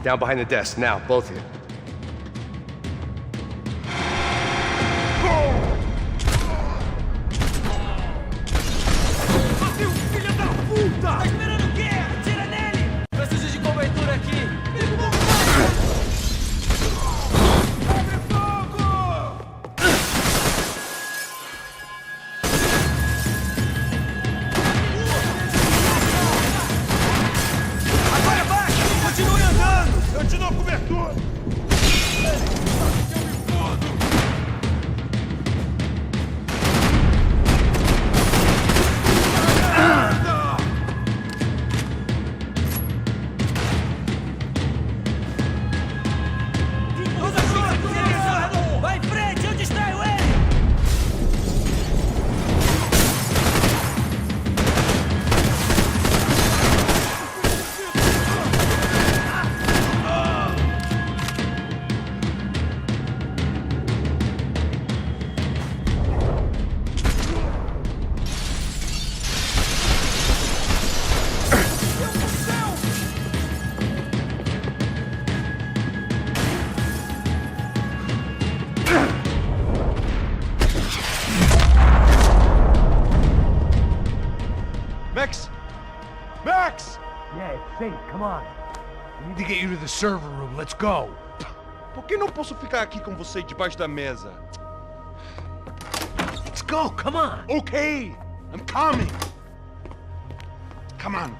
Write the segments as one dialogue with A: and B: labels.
A: Down behind the desk, now, both of you.
B: Filho da puta! Tá esperando o quê? Atira nele! Preciso de cobertura aqui! Abre fogo! Agora vai! Continue andando! Eu te dou cobertura! Vai em frente, eu distraio ele!
C: Max! Max!
D: Yeah, it's safe. Come on. We need to get you to the server room. Let's go.
C: Por que não posso ficar aqui com você debaixo da mesa?
D: Let's go. Come on.
C: Okay, I'm coming. Come on.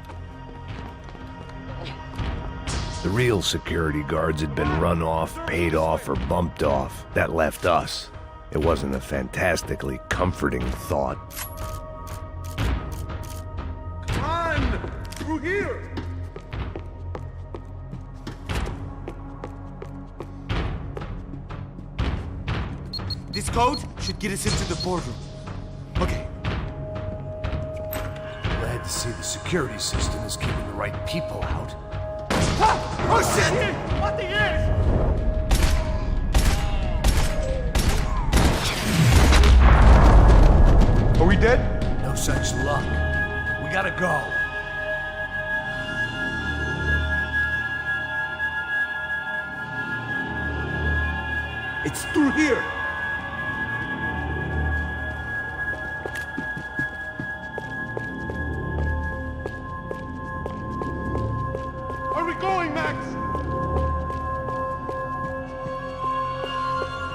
E: The real security guards had been run off, paid off, or bumped off. That left us. It wasn't a fantastically comforting thought.
C: Come on! Through here!
B: This code should get us into the boardroom. Okay.
D: Glad to see the security system is keeping the right people out.
B: Oh shit! What the is?
C: Are we dead?
D: No such luck. We gotta go.
B: It's through here.
C: Are we going, Max?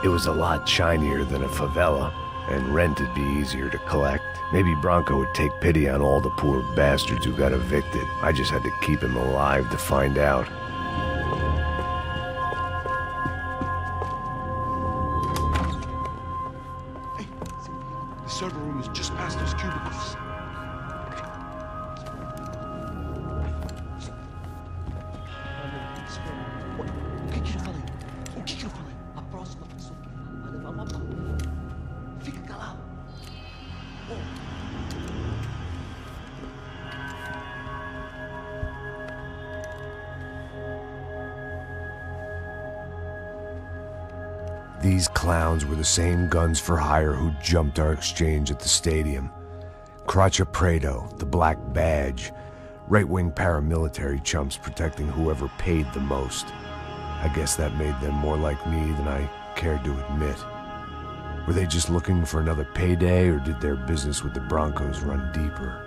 E: It was a lot shinier than a favela, and rent would be easier to collect. Maybe Bronco would take pity on all the poor bastards who got evicted. I just had to keep him alive to find out.
C: Hey, the server room is just past those cubicles. O que eu falei? O que eu falei?
B: A próxima pessoa vai levar uma bala. Fica calado.
D: These clowns were the same guns for hire who jumped our exchange at the stadium. Crotcha Prado, the Black Badge, right-wing paramilitary chumps protecting whoever paid the most. I guess that made them more like me than I cared to admit. Were they just looking for another payday, or did their business with the Broncos run deeper?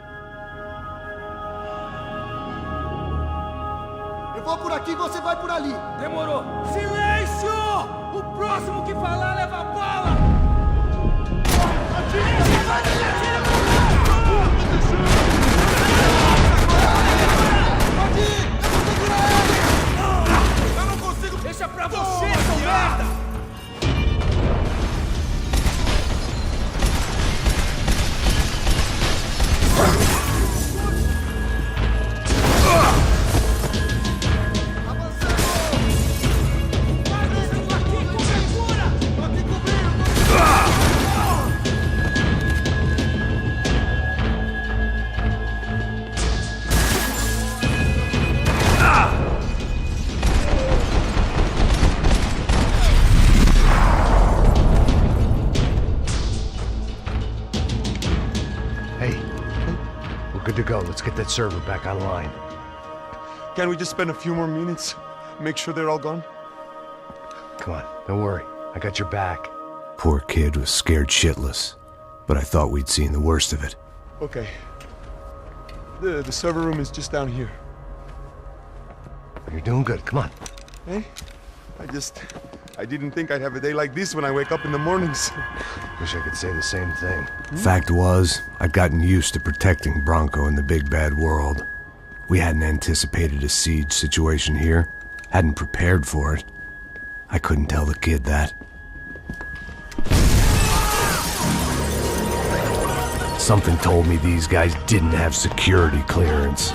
F: Eu vou por aqui, você vai por ali.
B: Demorou. Silêncio! O próximo que falar leva a bala! Eu não consigo! Deixa pra você, seu merda!
D: Good to go. Let's get that server back online.
C: Can we just spend a few more minutes? make sure they're all gone?
E: Come on, don't worry. I got your back.
D: Poor kid was scared shitless, but I thought we'd seen the worst of it.
C: Okay. The server room is just down here.
E: You're doing good. Come on.
C: Hey? I didn't think I'd have a day like this when I wake up in the mornings.
E: Wish I could say the same thing.
D: Fact was, I'd gotten used to protecting Bronco in the big bad world. We hadn't anticipated a siege situation here, hadn't prepared for it. I couldn't tell the kid that. Something told me these guys didn't have security clearance.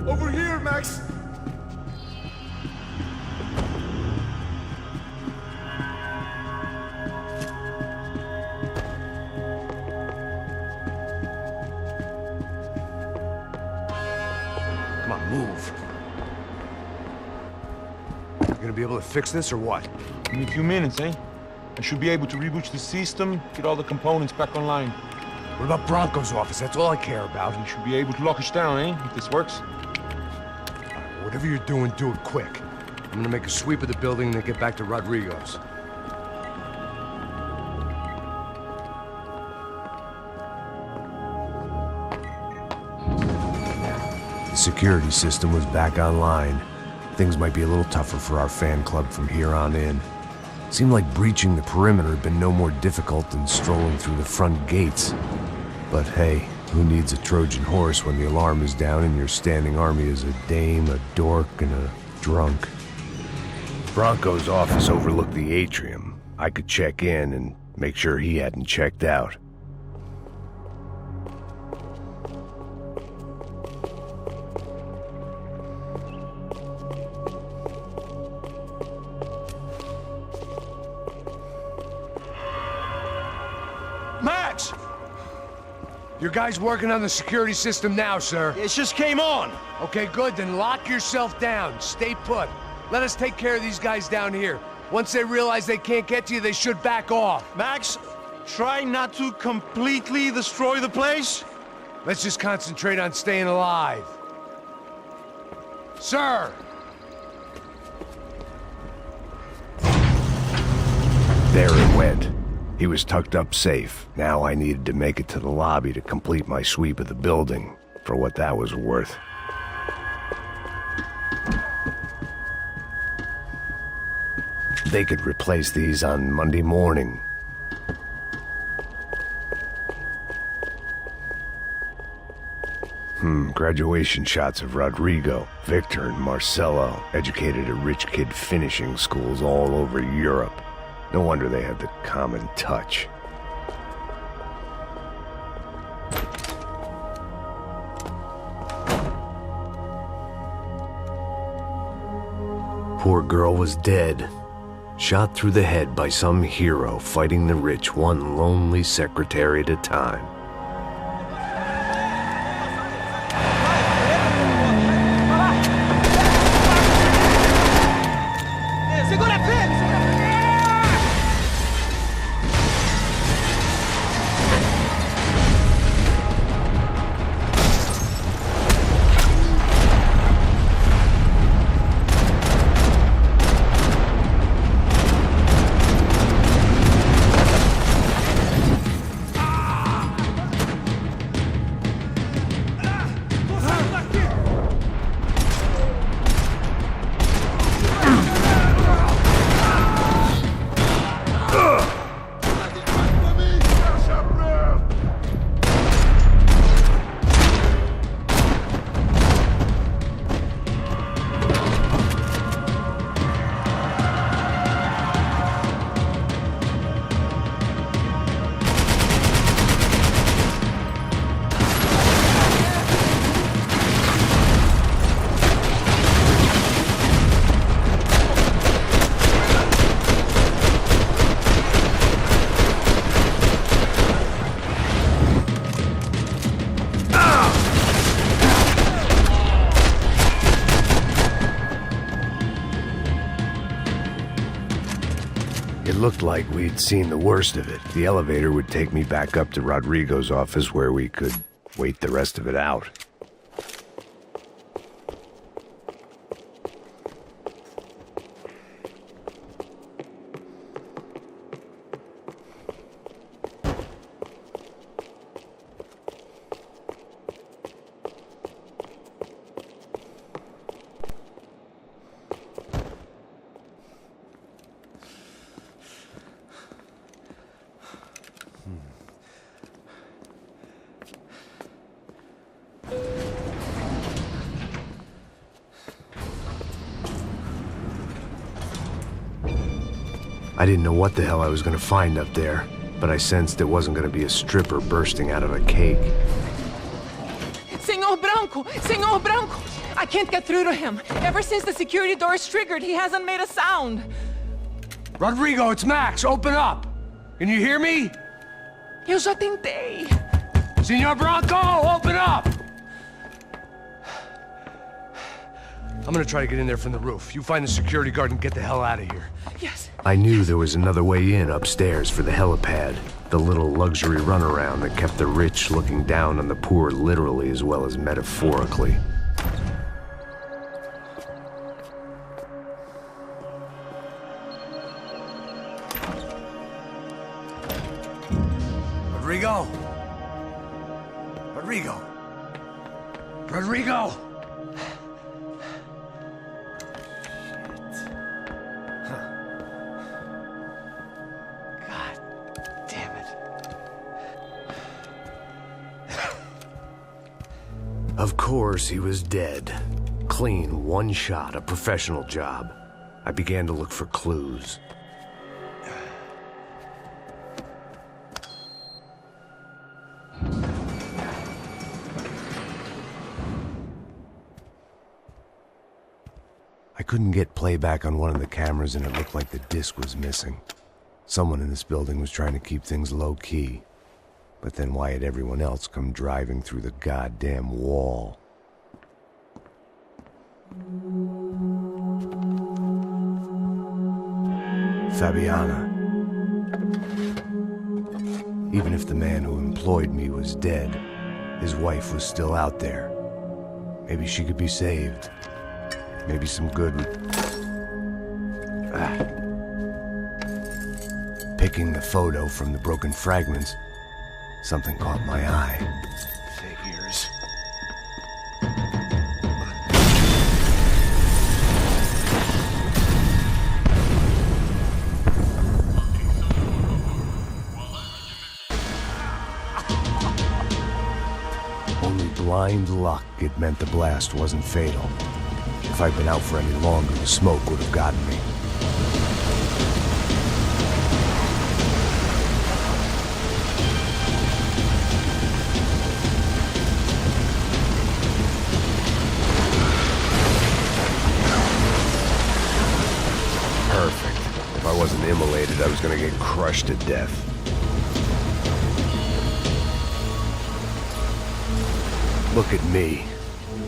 C: Over here, Max!
D: Come on, move. You gonna be able to fix this or what?
C: Give me a few minutes, eh? I should be able to reboot the system, get all the components back online.
D: What about Bronco's office? That's all I care about.
C: You should be able to lock us down, eh? If this works.
D: Whatever you're doing, do it quick. I'm gonna make a sweep of the building and then get back to Rodrigo's. The security system was back online. Things might be a little tougher for our fan club from here on in. Seemed like breaching the perimeter had been no more difficult than strolling through the front gates. But hey, who needs a Trojan horse when the alarm is down and your standing army is a dame, a dork, and a drunk?
E: Bronco's office overlooked the atrium. I could check in and make sure he hadn't checked out.
C: Max!
D: Your guys working on the security system now, sir.
B: It just came on.
D: Okay, good, then lock yourself down. Stay put. Let us take care of these guys down here. Once they realize they can't get to you, they should back off.
B: Max, try not to completely destroy the place.
D: Let's just concentrate on staying alive. Sir!
E: There it went. He was tucked up safe. Now I needed to make it to the lobby to complete my sweep of the building, for what that was worth. They could replace these on Monday morning. Graduation shots of Rodrigo, Victor, and Marcelo, educated at rich kid finishing schools all over Europe. No wonder they had the common touch. poor girl was dead. Shot through the head by some hero fighting the rich one lonely secretary at a time.
B: Segura firme, segura firme!
E: It looked like we'd seen the worst of it. The elevator would take me back up to Rodrigo's office where we could wait the rest of it out. I didn't know what the hell I was going to find up there, but I sensed it wasn't going to be a stripper bursting out of a cake.
G: Senor Branco! Senor Branco! I can't get through to him. Ever since the security door is triggered, he hasn't made a sound.
A: Rodrigo, it's Max. Open up. Can you hear me?
G: Eu já tentei.
A: Senor Branco, open up! I'm gonna try to get in there from the roof. You find the security guard and get the hell out of here.
G: Yes.
E: I knew there was another way in upstairs for the helipad, the little luxury runaround that kept the rich looking down on the poor literally as well as metaphorically.
A: Rodrigo? Rodrigo? Rodrigo?
E: Of course, he was dead. Clean, one shot, a professional job. I began to look for clues.
D: I couldn't get playback on one of the cameras and it looked like the disc was missing. Someone in this building was trying to keep things low-key. But then why had everyone else come driving through the goddamn wall? Fabiana. Even if the man who employed me was dead, his wife was still out there. Maybe she could be saved. Maybe some good would... Picking the photo from the broken fragments, something caught my eye. Figures. Only blind luck it meant the blast wasn't fatal. If I'd been out for any longer, the smoke would have gotten me.
E: wasn't immolated, I was gonna get crushed to death. Look at me.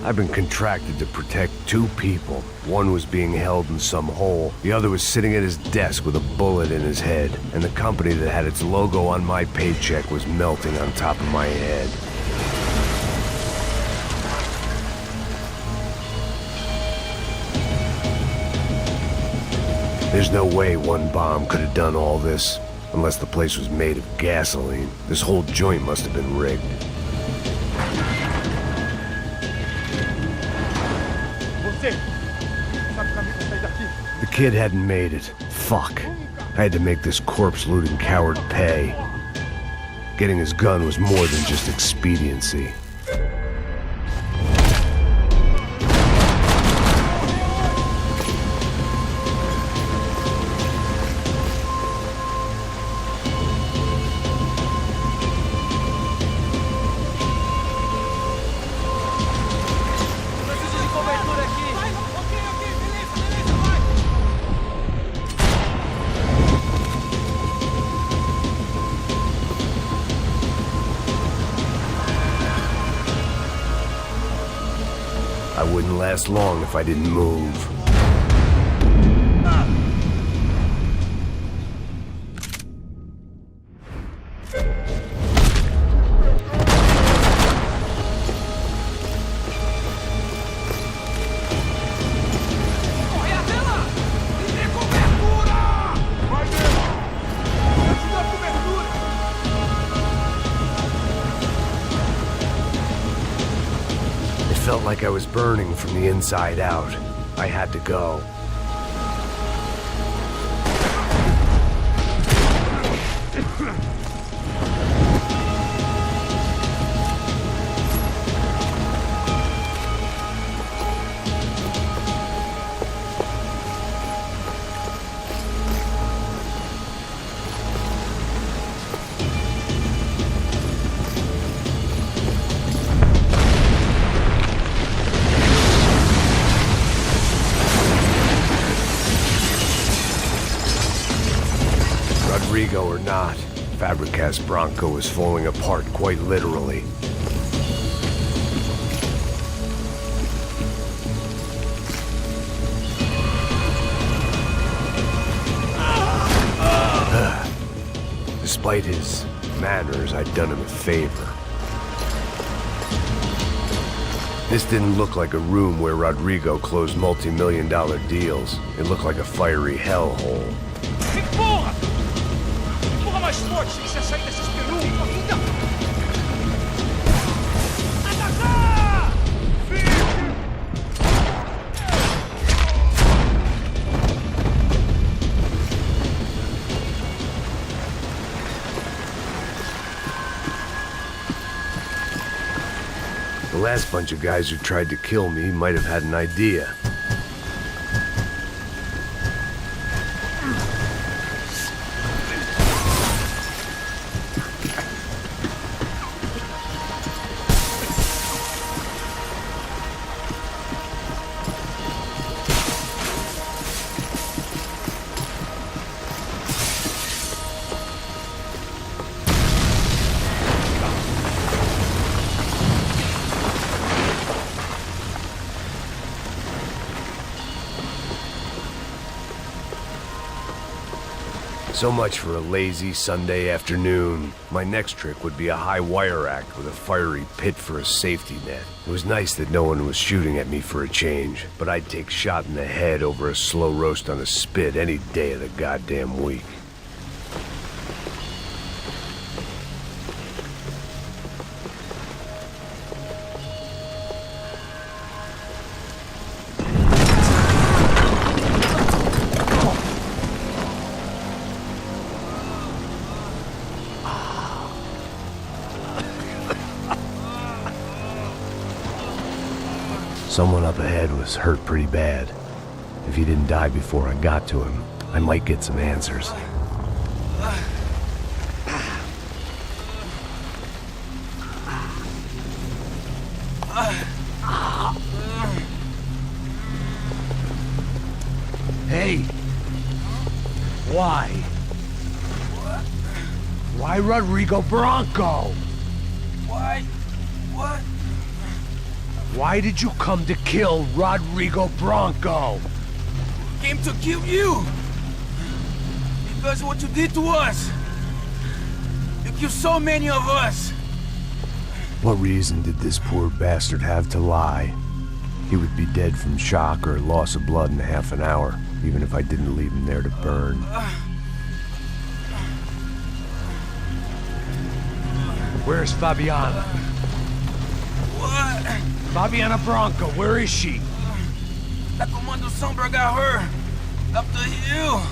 E: I've been contracted to protect two people. One was being held in some hole. The other was sitting at his desk with a bullet in his head. And the company that had its logo on my paycheck was melting on top of my head. There's no way one bomb could have done all this. Unless the place was made of gasoline. This whole joint must have been rigged. The kid hadn't made it. Fuck. I had to make this corpse-looting coward pay. Getting his gun was more than just expediency.
B: Preciso de cobertura aqui. Ok, beleza, vai.
E: I wouldn't last long if I didn't move.
B: Corre até lá. Me dê cobertura. Vai mesmo. Eu te dou cobertura.
E: It felt like I was burning from the inside out. I had to go. Rodrigo or not, Fabricas Bronco was falling apart quite literally. Despite his manners, I'd done him a favor. This didn't look like a room where Rodrigo closed multi-million-dollar deals. It looked like a fiery hellhole.
B: Empurra! Empurra mais forte, se você sair desses peru. Atacar!
E: The last bunch of guys who tried to kill me might have had an idea. So much for a lazy Sunday afternoon. My next trick would be a high wire act with a fiery pit for a safety net. It was nice that no one was shooting at me for a change, but I'd take shot in the head over a slow roast on a spit any day of the goddamn week. Someone up ahead was hurt pretty bad. If he didn't die before I got to him, I might get some answers.
A: Hey! Why? Why? Why Rodrigo Bronco?
B: Why? What?
A: Why did you come to kill Rodrigo Bronco?
B: Came to kill you! Because of what you did to us! You killed so many of us!
D: What reason did this poor bastard have to lie? He would be dead from shock or loss of blood in half an hour, even if I didn't leave him there to burn.
A: Where's Fabiana?
B: What?
A: Fabiana Bronco, where is she?
B: That Commando Sombra got her! Up the hill!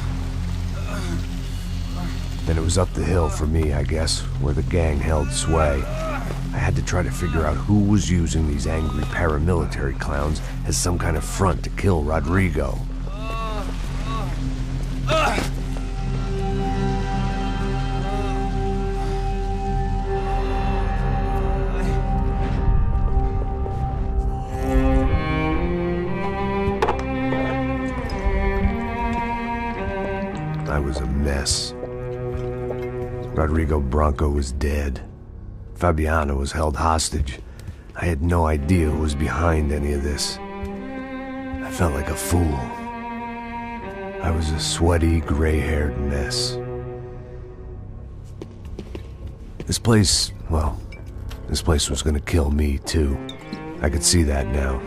D: Then it was up the hill for me, I guess, where the gang held sway. I had to try to figure out who was using these angry paramilitary clowns as some kind of front to kill Rodrigo. I was a mess. Rodrigo Bronco was dead. Fabiana was held hostage. I had no idea who was behind any of this. I felt like a fool. I was a sweaty, gray-haired mess. This place, well, this place was gonna kill me too. I could see that now.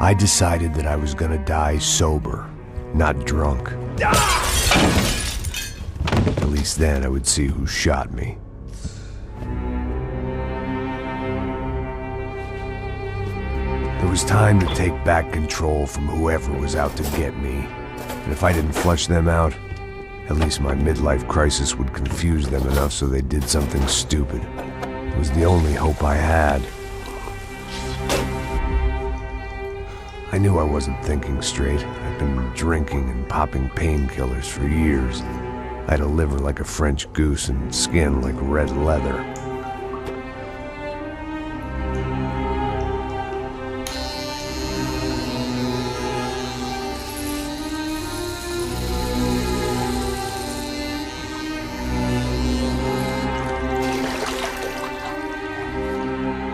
D: I decided that I was gonna die sober, not drunk. At least then I would see who shot me. It was time to take back control from whoever was out to get me. And if I didn't flush them out, at least my midlife crisis would confuse them enough so they did something stupid. It was the only hope I had. I knew I wasn't thinking straight. I'd been drinking and popping painkillers for years. I had a liver like a French goose and skin like red leather.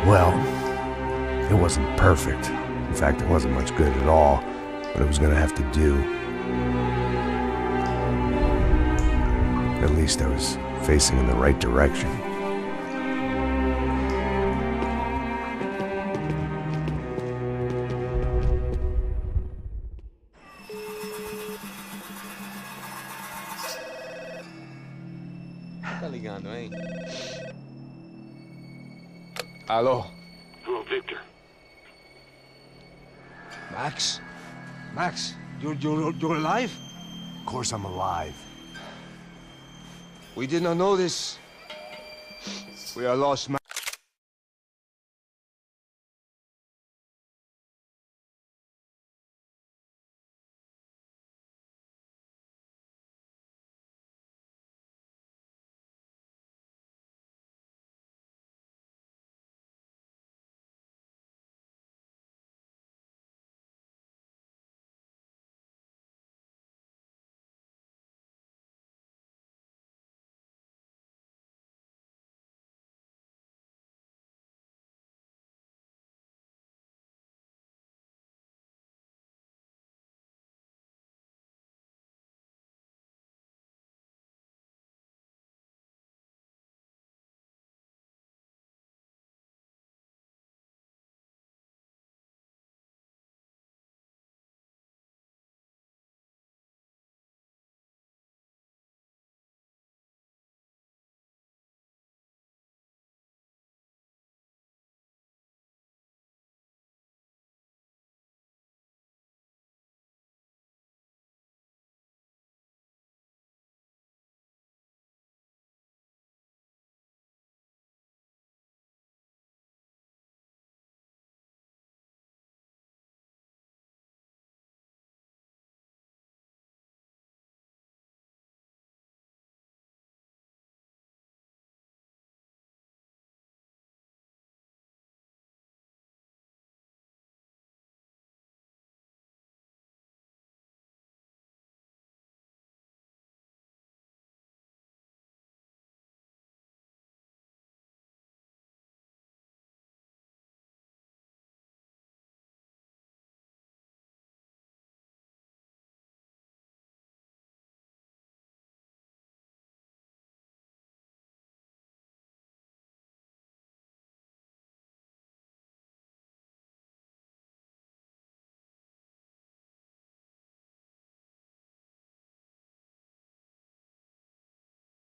D: Well, it wasn't perfect. In fact, it wasn't much good at all, but it was gonna have to do. At least I was facing in the right direction.
C: Tá ligando, hein? Alô?
H: Hello, Victor.
A: Max? Max, you're alive?
D: Of course I'm alive.
A: We did not know this. We are lost, Max.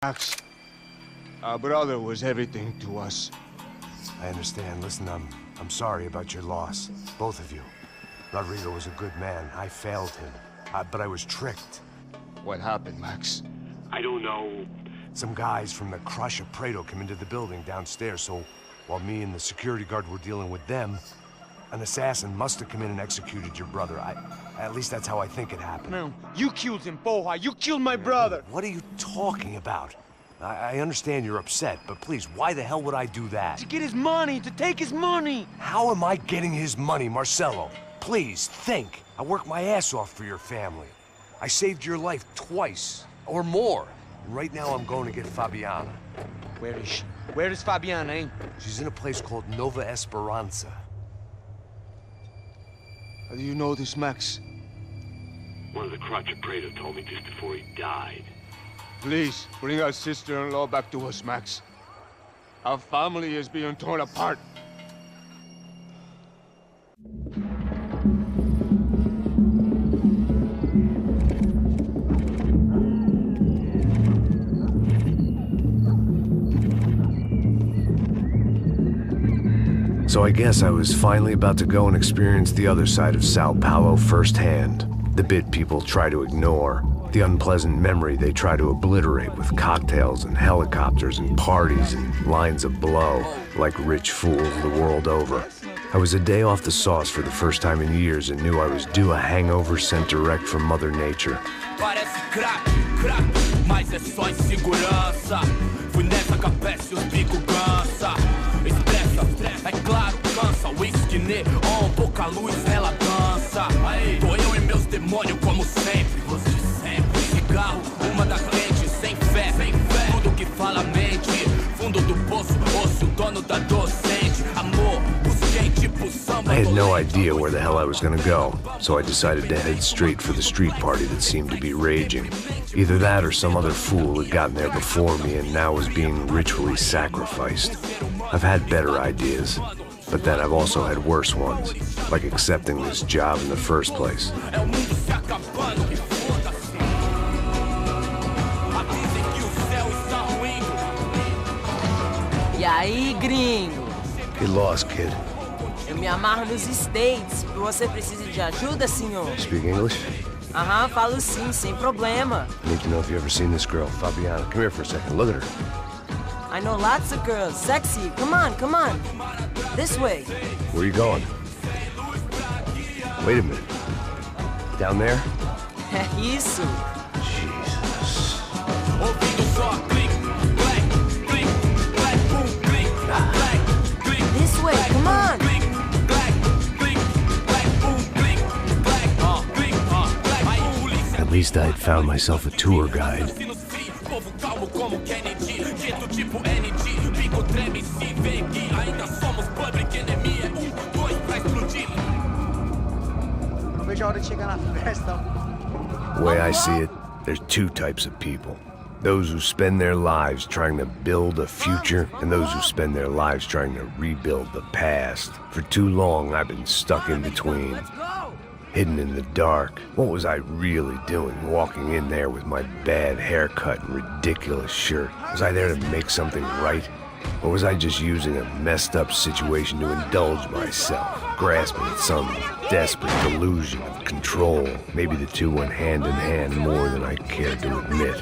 C: Max, our brother was everything to us.
D: I understand. Listen, I'm sorry about your loss. Both of you. Rodrigo was a good man. I failed him. But I was tricked.
C: What happened, Max?
E: I don't know.
D: Some guys from the Crush of Prado came into the building downstairs, so while me and the security guard were dealing with them, an assassin must have come in and executed your brother. At least that's how I think it happened.
C: No, you killed him, Poja. You killed my brother.
D: What are you talking about? I understand you're upset, but please, why the hell would I do that?
C: To get his money, to take his money.
D: How am I getting his money, Marcelo? Please, think. I worked my ass off for your family. I saved your life twice, or more. And right now I'm going to get Fabiana.
C: Where is she? Where is Fabiana, eh?
D: She's in a place called Nova Esperanza.
C: How do you know this, Max?
E: One of the Crotch of Prado told me just before he died.
C: Please, bring our sister-in-law back to us, Max. Our family is being torn apart.
D: So I guess I was finally about to go and experience the other side of Sao Paulo firsthand. The bit people try to ignore. The unpleasant memory they try to obliterate with cocktails and helicopters and parties and lines of blow, like rich fools the world over. I was a day off the sauce for the first time in years and knew I was due a hangover sent direct from Mother Nature.
B: Parece crack, mas é só insegurança. Fui nessa capeste, os bico cansa. Estressa, é claro, cansa. Whisky neon, pouca luz, ela dança. Tô eu e meus demônios como sempre. Você sempre. Cigarro, uma da frente, sem fé. Tudo que fala mente. Fundo do poço, osso, dono da docente. Amor, busquei tipo samba.
D: I had no idea where the hell I was gonna go, so I decided to head straight for the street party that seemed to be raging. Either that or some other fool had gotten there before me and now was being ritually sacrificed. I've had better ideas, but then I've also had worse ones, like accepting this job in the first place.
H: E aí, gringo?
D: Get lost, kid.
H: Eu me amarro nos States. Você precisa de ajuda, senhor?
D: Speak English?
H: Aham, falo sim, sem problema.
D: I need to know if you've ever seen this girl, Fabiana. Come here for a second. Look at her.
H: I know lots of girls. Sexy. Come on, come on. This way.
D: Where are you going? Wait a minute. Down there?
H: É isso.
D: Jesus.
H: This way, come on.
D: At least I had found myself a tour guide. The way I see it, there's two types of people. Those who spend their lives trying to build a future, and those who spend their lives trying to rebuild the past. For too long, I've been stuck in between. Hidden in the dark. What was I really doing walking in there with my bad haircut and ridiculous shirt? Was I there to make something right? Or was I just using a messed up situation to indulge myself, grasping at some desperate delusion of control? Maybe the two went hand in hand more than I cared to admit.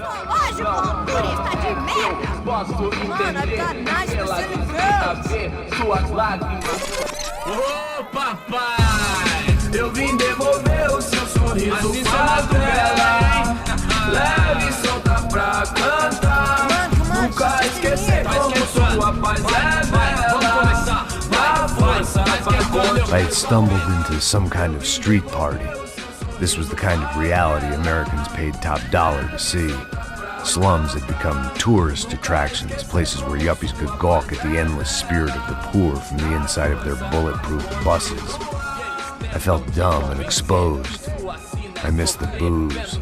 B: Ô papai, eu vim devolver o seu sorriso pra tela. Leve e solta pra cantar. Nunca esquecer como sua paz é bela. Dá força pra continuar.
D: I had stumbled into some kind of street party. This was the kind of reality Americans paid top dollar to see. Slums had become tourist attractions, places where yuppies could gawk at the endless spirit of the poor from the inside of their bulletproof buses. I felt dumb and exposed. I missed the booze.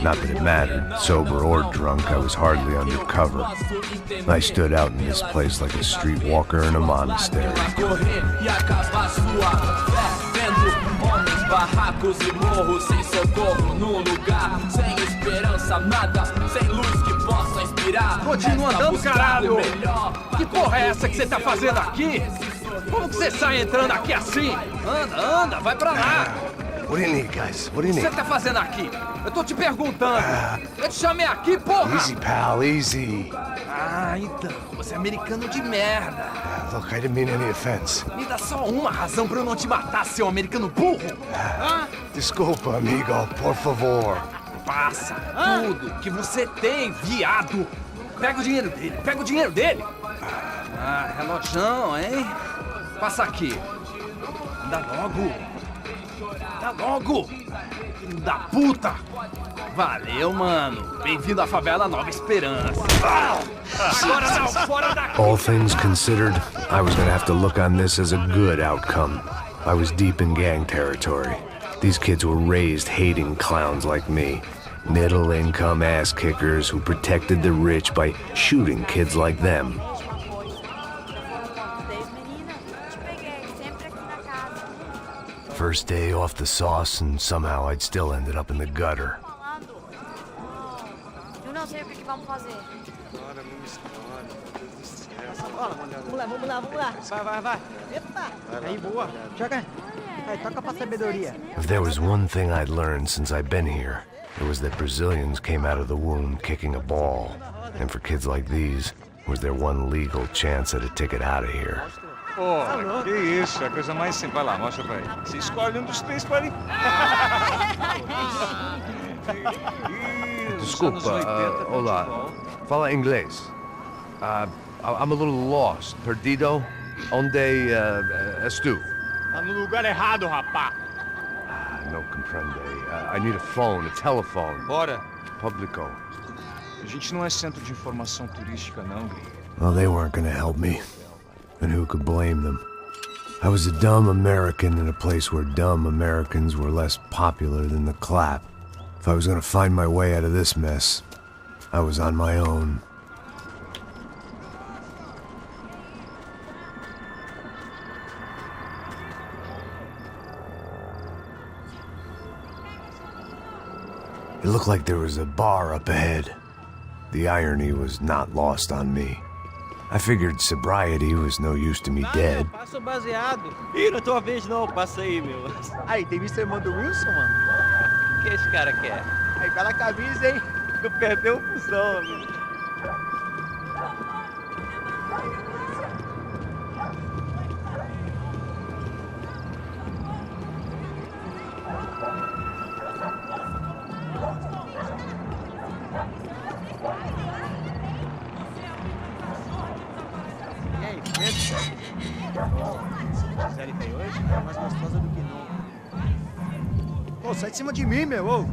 D: Not that it mattered, sober or drunk, I was hardly undercover. I stood out in this place like a streetwalker in a monastery.
B: Barracos e morros sem socorro num lugar sem esperança, nada, sem luz que possa inspirar. virar.
I: Continua
B: nessa
I: andando,
B: busca
I: caralho!
B: do melhor.
I: Que porra é essa que você tá fazendo aqui? Como que você sai entrando aqui assim? Anda, vai pra lá!
E: What do you need, guys? What do you
I: O que
E: need?
I: você tá fazendo aqui? Eu tô te perguntando. Eu te chamei aqui, porra!
E: Easy, pal, easy.
I: Ah, então, você é americano de merda.
E: Look, I didn't mean any offense.
I: Me dá só uma razão pra eu não te matar, seu americano burro.
E: Desculpa, amigo, por favor.
I: Passa tudo que você tem, viado. Pega o dinheiro dele, Ah, relojão, hein? Passa aqui. Anda logo, filho da puta. Valeu, mano. Bem-vindo à favela Nova Esperança. Agora não, fora daqui.
E: All things considered, I was gonna have to look on this as a good outcome. I was deep in gang territory. These kids were raised hating clowns like me. Middle-income ass-kickers who protected the rich by shooting kids like them. First day off the sauce, and somehow I'd still ended up in the gutter.
J: Eu não sei o que vamos fazer.
K: Vamos lá. Vai. Eita! Aí, boa. Joga. Aí, toca pra sabedoria.
E: If there was one thing I'd learned since I'd been here, it was that Brazilians came out of the womb kicking a ball. And for kids like these, it was their one legal chance at a ticket out of here.
L: Pô, que isso, é a coisa mais simples. Vai lá, mostra pra ele. Você escolhe um dos três para ele.
A: Desculpa, olá. Fala inglês. I'm a little lost. Perdido? Onde és tu?
C: Tá no lugar errado, rapá.
A: No comprende. I need a phone, a telephone.
L: Bora.
A: Publico.
L: A gente não é centro de informação turística, não, gringo.
E: Well, they weren't gonna help me. And who could blame them? I was a dumb American in a place where dumb Americans were less popular than the clap. If I was gonna find my way out of this mess, I was on my own. It looked like there was a bar up ahead. The irony was not lost on me. I figured sobriety was no use to me dead.
K: Passa o baseado. Ih, não é tua vez não, passa aí, meu. Aí, tem visto a irmã do Wilson, mano? O que esse cara quer? Aí, bela camisa, hein? Tu perdeu o fusão, amigo.
F: Série tem hoje? É mais gostosa do que nunca. Pô, sai de cima de mim, meu! Ô.